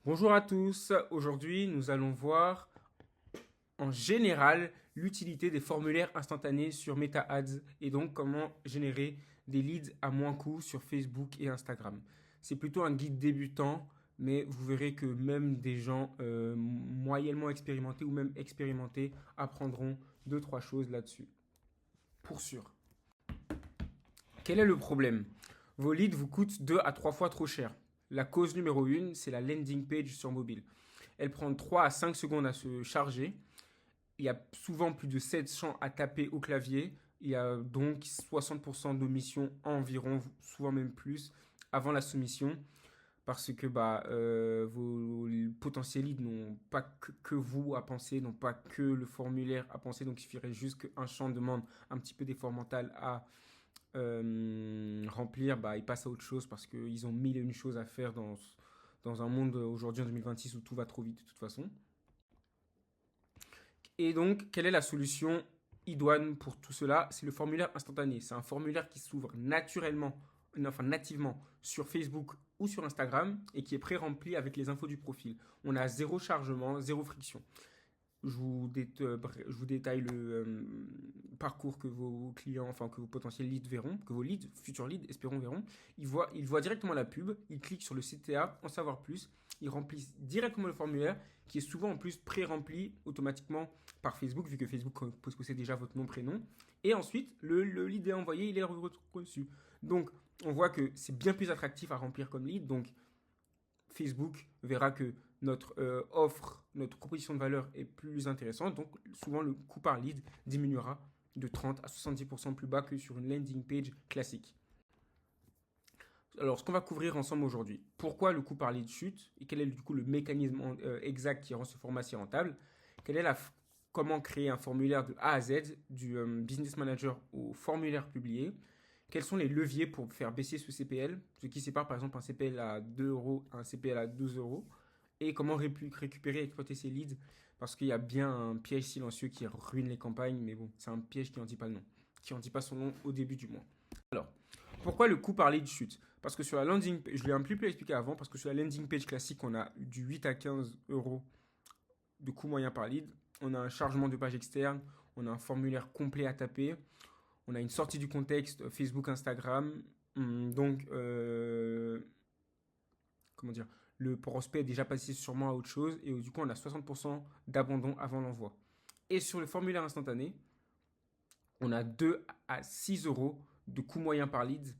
Bonjour à tous, aujourd'hui nous allons voir en général l'utilité des formulaires instantanés sur Meta Ads et donc comment générer des leads à moins coût sur Facebook et Instagram. C'est plutôt un guide débutant, mais vous verrez que même des gens moyennement expérimentés ou même expérimentés apprendront deux trois choses là-dessus. Pour sûr. Quel est le problème? Vos leads vous coûtent 2 à 3 fois trop cher. La cause numéro 1, c'est la landing page sur mobile. Elle prend 3 à 5 secondes à se charger. Il y a souvent plus de 7 champs à taper au clavier. Il y a donc 60% d'omissions environ, souvent même plus, avant la soumission. Parce que vos potentiels leads n'ont pas que vous à penser, n'ont pas que le formulaire à penser. Donc il suffirait juste qu'un champ demande un petit peu d'effort mental à remplir, ils passent à autre chose parce qu'ils ont mille et une choses à faire dans un monde aujourd'hui en 2026 où tout va trop vite de toute façon. Et donc, quelle est la solution idoine pour tout cela? C'est le formulaire instantané. C'est un formulaire qui s'ouvre nativement sur Facebook ou sur Instagram et qui est pré-rempli avec les infos du profil. On a zéro chargement, zéro friction. Je vous détaille le parcours que vos clients, enfin que vos potentiels leads verront, que vos leads, futurs leads, espérons verront. Ils voient directement la pub, ils cliquent sur le CTA, en savoir plus, ils remplissent directement le formulaire qui est souvent en plus pré-rempli automatiquement par Facebook, vu que Facebook possède déjà votre nom, prénom. Et ensuite, le lead est envoyé, il est reçu. Donc, on voit que c'est bien plus attractif à remplir comme lead. Donc, Facebook verra que notre offre, notre proposition de valeur est plus intéressante. Donc, souvent, le coût par lead diminuera de 30 à 70% plus bas que sur une landing page classique. Alors, ce qu'on va couvrir ensemble aujourd'hui, pourquoi le coût par lead chute et quel est du coup le mécanisme exact qui rend ce format si rentable, comment créer un formulaire de A à Z, du business manager au formulaire publié, quels sont les leviers pour faire baisser ce CPL, ce qui sépare par exemple un CPL à 2 euros à un CPL à 12 euros, et comment récupérer et exploiter ces leads, parce qu'il y a bien un piège silencieux qui ruine les campagnes, mais bon, c'est un piège qui n'en dit pas le nom, qui n'en dit pas son nom au début du mois. Alors, pourquoi le coût par lead chute? Parce que sur la landing page, je l'ai un peu plus expliqué avant, parce que sur la landing page classique, on a du 8 à 15 euros de coût moyen par lead, on a un chargement de page externe, on a un formulaire complet à taper, on a une sortie du contexte Facebook, Instagram. Donc, comment dire, le prospect est déjà passé sûrement à autre chose et du coup, on a 60% d'abandon avant l'envoi. Et sur le formulaire instantané, on a 2 à 6 euros de coût moyen par lead,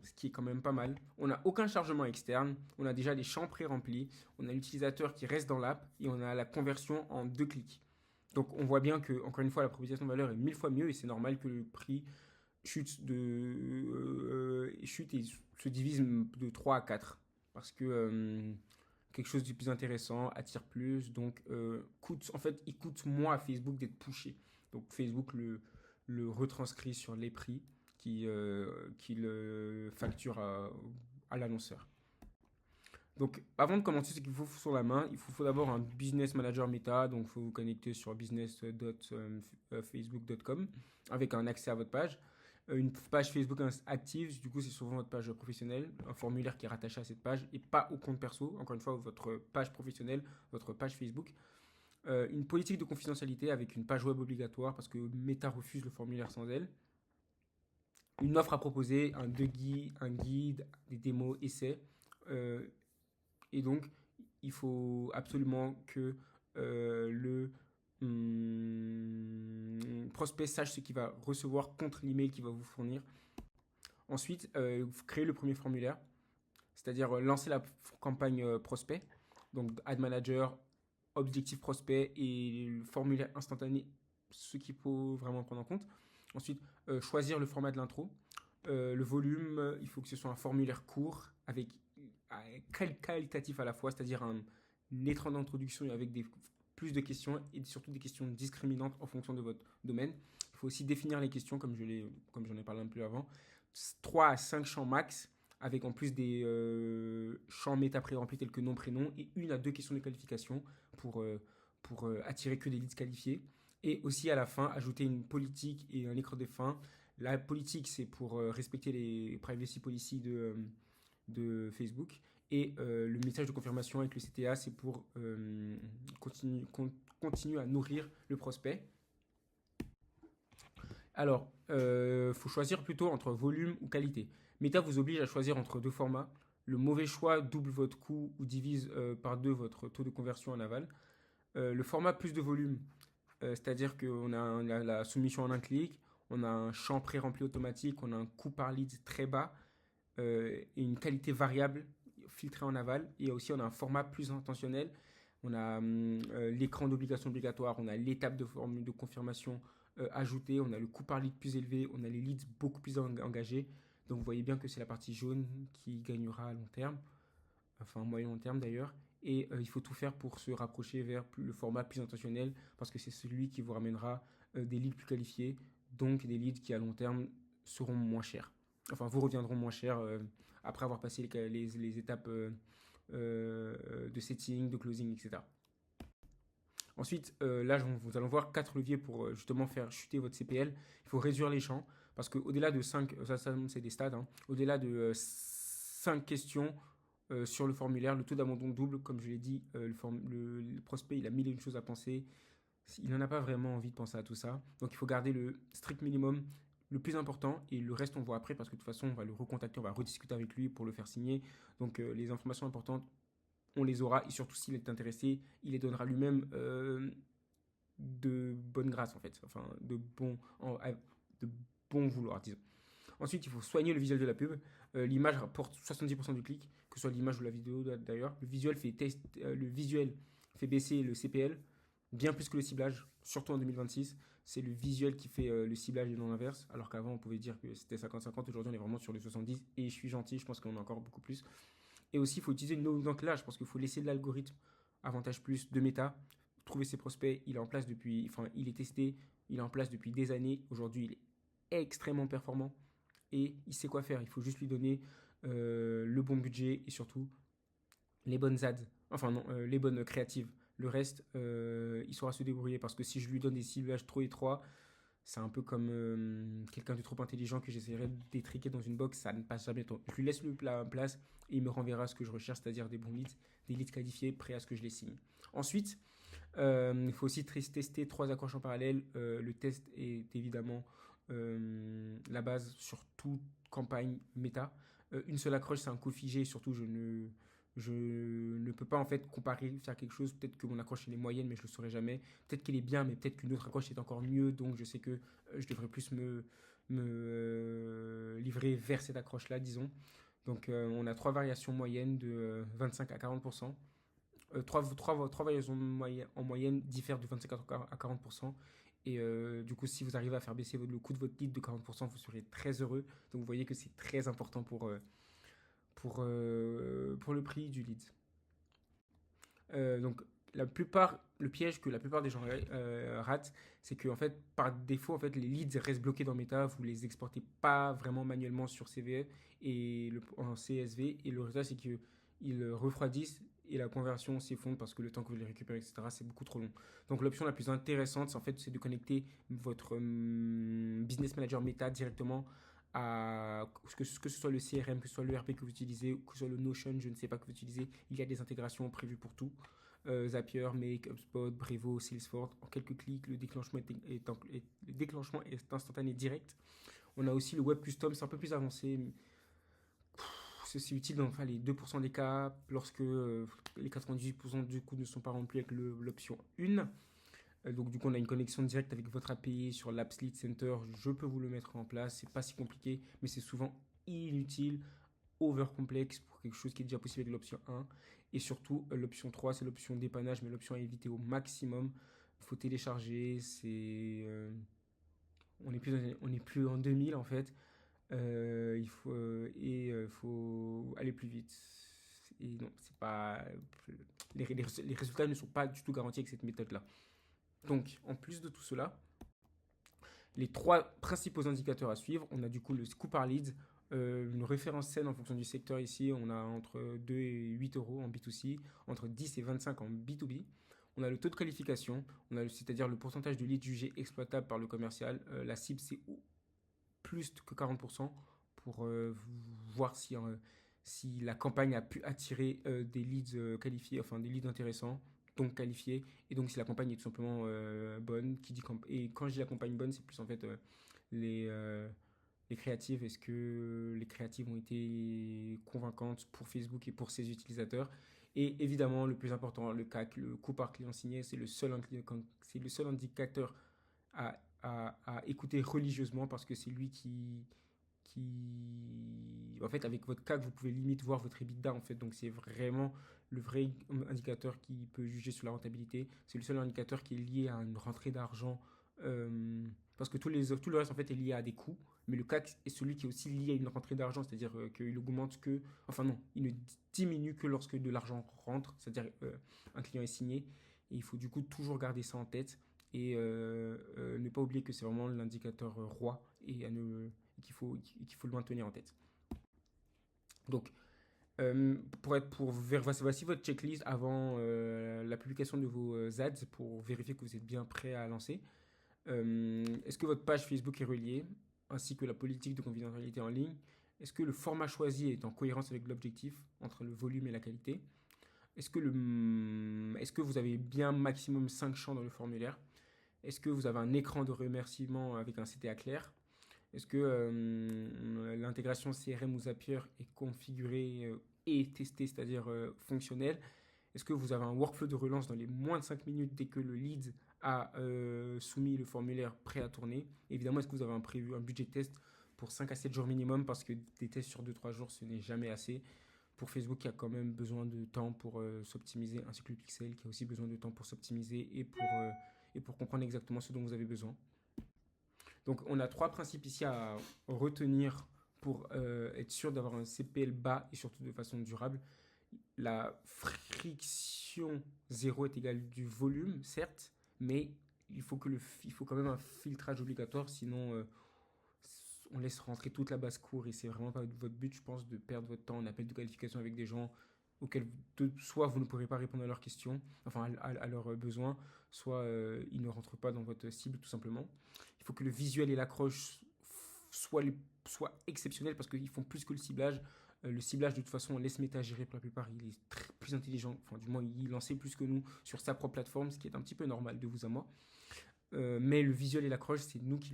ce qui est quand même pas mal. On n'a aucun chargement externe, on a déjà des champs pré-remplis, on a l'utilisateur qui reste dans l'app et on a la conversion en 2 clics. Donc on voit bien que, encore une fois, la proposition de valeur est 1000 fois mieux et c'est normal que le prix chute et se divise de 3 à 4 parce que quelque chose de plus intéressant attire plus, donc en fait il coûte moins à Facebook d'être pushé. Donc Facebook le retranscrit sur les prix qu'il facture à l'annonceur. Donc, avant de commencer, ce qu'il faut sur la main, il faut d'abord un business manager Meta. Donc, il faut vous connecter sur business.facebook.com avec un accès à votre page. Une page Facebook active, du coup, c'est souvent votre page professionnelle, un formulaire qui est rattaché à cette page et pas au compte perso. Encore une fois, votre page professionnelle, votre page Facebook. Une politique de confidentialité avec une page web obligatoire parce que Meta refuse le formulaire sans elle. Une offre à proposer, un guide, des démos, essais. Euh, et donc, il faut absolument que le prospect sache ce qu'il va recevoir contre l'email qu'il va vous fournir. Ensuite, créer le premier formulaire, c'est-à-dire lancer la campagne prospect. Donc, Ad Manager, objectif prospect et le formulaire instantané, ce qu'il faut vraiment prendre en compte. Ensuite, choisir le format de l'intro. Le volume, il faut que ce soit un formulaire court avec qualitatif à la fois, c'est-à-dire un écran d'introduction avec plus de questions et surtout des questions discriminantes en fonction de votre domaine. Il faut aussi définir les questions comme j'en ai parlé un peu avant. 3 à 5 champs max avec en plus des champs méta pré-remplis tels que nom, prénom et 1 à 2 questions de qualification pour attirer que des leads qualifiés. Et aussi à la fin, ajouter une politique et un écran de fin. La politique, c'est pour respecter les privacy policy de Facebook. Et le message de confirmation avec le CTA, c'est pour continuer à nourrir le prospect. Alors, faut choisir plutôt entre volume ou qualité. Meta vous oblige à choisir entre deux formats. Le mauvais choix double votre coût ou divise par deux votre taux de conversion en aval. Le format plus de volume, c'est-à-dire qu'on a la soumission en un clic, on a un champ pré-rempli automatique, on a un coût par lead très bas et une qualité variable filtrée en aval. Et aussi, on a un format plus intentionnel. On a l'écran d'obligation obligatoire, on a l'étape de confirmation ajoutée, on a le coût par lead plus élevé, on a les leads beaucoup plus engagés. Donc vous voyez bien que c'est la partie jaune qui gagnera à long terme, enfin moyen long terme d'ailleurs. Et il faut tout faire pour se rapprocher vers le format plus intentionnel parce que c'est celui qui vous ramènera des leads plus qualifiés, donc des leads qui à long terme seront moins chers. Enfin, vous reviendront moins chers après avoir passé les étapes de setting, de closing, etc. Ensuite, là, nous allons voir 4 leviers pour justement faire chuter votre CPL. Il faut réduire les champs parce qu'au-delà de 5, ça c'est des stats, hein, au-delà de 5 questions sur le formulaire, le taux d'abandon double, comme je l'ai dit, le prospect il a mille et une choses à penser. Il n'en a pas vraiment envie de penser à tout ça. Donc il faut garder le strict minimum, le plus important, et le reste on voit après parce que de toute façon on va le recontacter, on va rediscuter avec lui pour le faire signer. Donc les informations importantes, on les aura et surtout s'il est intéressé, il les donnera lui-même de bonne grâce en fait, enfin de bon vouloir disons. Ensuite, il faut soigner le visuel de la pub. L'image rapporte 70% du clic, que ce soit l'image ou la vidéo d'ailleurs. Le visuel fait baisser le CPL bien plus que le ciblage, surtout en 2026. C'est le visuel qui fait le ciblage et non l'inverse. Alors qu'avant, on pouvait dire que c'était 50-50. Aujourd'hui, on est vraiment sur le 70. Et je suis gentil, je pense qu'on a encore beaucoup plus. Et aussi, il faut utiliser une note d'enclage parce qu'il faut laisser de l'algorithme avantage plus de méta. Trouver ses prospects, il est en place depuis, enfin, il est testé, il est en place depuis des années. Aujourd'hui, il est extrêmement performant et il sait quoi faire. Il faut juste lui donner le bon budget et surtout les bonnes ads, enfin non, les bonnes créatives. Le reste, il saura se débrouiller parce que si je lui donne des ciblages trop étroits, c'est un peu comme quelqu'un de trop intelligent que j'essaierai d'étriquer dans une box, ça ne passe jamais. Je lui laisse le plat en place et il me renverra ce que je recherche, c'est-à-dire des bons leads, des leads qualifiés, prêts à ce que je les signe. Ensuite, il faut aussi tester 3 accroches en parallèle. Le test est évidemment la base sur toute campagne méta. Une seule accroche, c'est un coût figé. Surtout, je ne peux pas en fait comparer, faire quelque chose. Peut-être que mon accroche elle est moyenne, mais je le saurai jamais. Peut-être qu'elle est bien, mais peut-être qu'une autre accroche est encore mieux. Donc, je sais que je devrais plus me livrer vers cette accroche-là, disons. Donc, on a 3 variations moyennes de 25 à 40%. Trois variations en moyenne diffèrent de 25 à 40%. Et du coup, si vous arrivez à faire baisser le coût de votre lead de 40%, vous serez très heureux. Donc vous voyez que c'est très important pour le prix du lead. Donc le piège que la plupart des gens ratent, c'est que en fait, par défaut, en fait, les leads restent bloqués dans Meta. Vous les exportez pas vraiment manuellement sur CVE et en CSV. Et le résultat, c'est qu'ils refroidissent et la conversion s'effondre parce que le temps que vous les récupérez, etc., c'est beaucoup trop long. Donc l'option la plus intéressante, c'est de connecter votre business manager Meta directement à que ce soit le CRM, que ce soit le RP que vous utilisez, que ce soit le Notion, je ne sais pas que vous utilisez, il y a des intégrations prévues pour tout. Zapier, Make, HubSpot, Brevo, Salesforce. En quelques clics, le déclenchement est instantané direct. On a aussi le Web Custom, c'est un peu plus avancé. C'est utile dans les 2% des cas lorsque les 98% du coup ne sont pas remplis avec l'option 1. Donc du coup on a une connexion directe avec votre API sur l'Apps Lead Center. Je peux vous le mettre en place. C'est pas si compliqué, mais c'est souvent inutile, over complexe pour quelque chose qui est déjà possible avec l'option 1. Et surtout l'option 3, c'est l'option dépannage, mais l'option à éviter au maximum. Il faut télécharger. On est plus en 2000 en fait. Faut aller plus vite. Et non, c'est pas les résultats ne sont pas du tout garantis avec cette méthode-là. Donc, en plus de tout cela, les 3 principaux indicateurs à suivre, on a du coup le coût par lead, une référence saine en fonction du secteur ici, on a entre 2 et 8 euros en B2C, entre 10 et 25 en B2B. On a le taux de qualification, c'est-à-dire le pourcentage de leads jugés exploitables par le commercial. La cible, c'est plus que 40% pour voir si si la campagne a pu attirer des leads qualifiés, enfin des leads intéressants, donc qualifiés, et donc si la campagne est tout simplement bonne. Et quand je dis la campagne bonne, c'est plus en fait les, euh, les créatives. Est-ce que les créatives ont été convaincantes pour Facebook et pour ses utilisateurs? Et évidemment, le plus important, le CAC, le coût par client signé, c'est le seul indicateur à écouter religieusement parce que c'est lui en fait, avec votre CAC, vous pouvez limite voir votre EBITDA, en fait. Donc, c'est vraiment le vrai indicateur qui peut juger sur la rentabilité. C'est le seul indicateur qui est lié à une rentrée d'argent. Parce que tout le reste, en fait, est lié à des coûts. Mais le CAC est celui qui est aussi lié à une rentrée d'argent. C'est-à-dire qu'il augmente que. Enfin, non, il ne diminue que lorsque de l'argent rentre. C'est-à-dire un client est signé. Et il faut du coup toujours garder ça en tête. Et ne pas oublier que c'est vraiment l'indicateur roi. Qu'il faut le maintenir en tête. Donc, voici votre checklist avant la publication de vos ads pour vérifier que vous êtes bien prêt à lancer. Est-ce que votre page Facebook est reliée, ainsi que la politique de confidentialité en ligne? Est-ce que le format choisi est en cohérence avec l'objectif entre le volume et la qualité? Est-ce que vous avez bien maximum 5 champs dans le formulaire? Est-ce que vous avez un écran de remerciement avec un CTA clair? Est-ce que l'intégration CRM ou Zapier est configurée et testée, c'est-à-dire fonctionnelle? Est-ce que vous avez un workflow de relance dans les moins de 5 minutes dès que le lead a soumis le formulaire prêt à tourner? Évidemment, est-ce que vous avez prévu un budget de test pour 5 à 7 jours minimum parce que des tests sur 2-3 jours, ce n'est jamais assez. Pour Facebook, qui a quand même besoin de temps pour s'optimiser, ainsi que le Pixel, qui a aussi besoin de temps pour s'optimiser et pour comprendre exactement ce dont vous avez besoin. Donc, on a 3 principes ici à retenir pour être sûr d'avoir un CPL bas et surtout de façon durable. La friction zéro est égale du volume, certes, mais il faut quand même un filtrage obligatoire, sinon on laisse rentrer toute la basse-cour et c'est vraiment pas votre but, je pense, de perdre votre temps en appel de qualification avec des gens auxquels soit vous ne pourrez pas répondre à leurs questions, enfin à leurs besoins, soit ils ne rentrent pas dans votre cible tout simplement. Il faut que le visuel et l'accroche soient exceptionnels parce qu'ils font plus que le ciblage. Le ciblage, de toute façon, on laisse Meta gérer pour la plupart. Il est plus intelligent, enfin, du moins, il en sait plus que nous sur sa propre plateforme, ce qui est un petit peu normal de vous à moi. Mais le visuel et l'accroche, c'est nous qui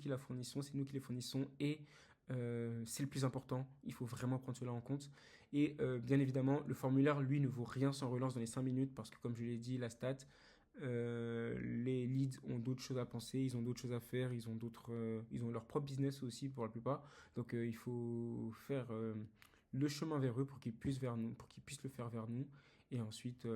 la fournissons, c'est nous qui les fournissons et c'est le plus important. Il faut vraiment prendre cela en compte. Et bien évidemment, le formulaire, lui, ne vaut rien sans relance dans les 5 minutes parce que, comme je l'ai dit, la stat, les leads ont d'autres choses à penser, ils ont d'autres choses à faire, ils ont leur propre business aussi pour la plupart. Donc il faut faire le chemin vers eux pour qu'ils puissent le faire vers nous. Et ensuite,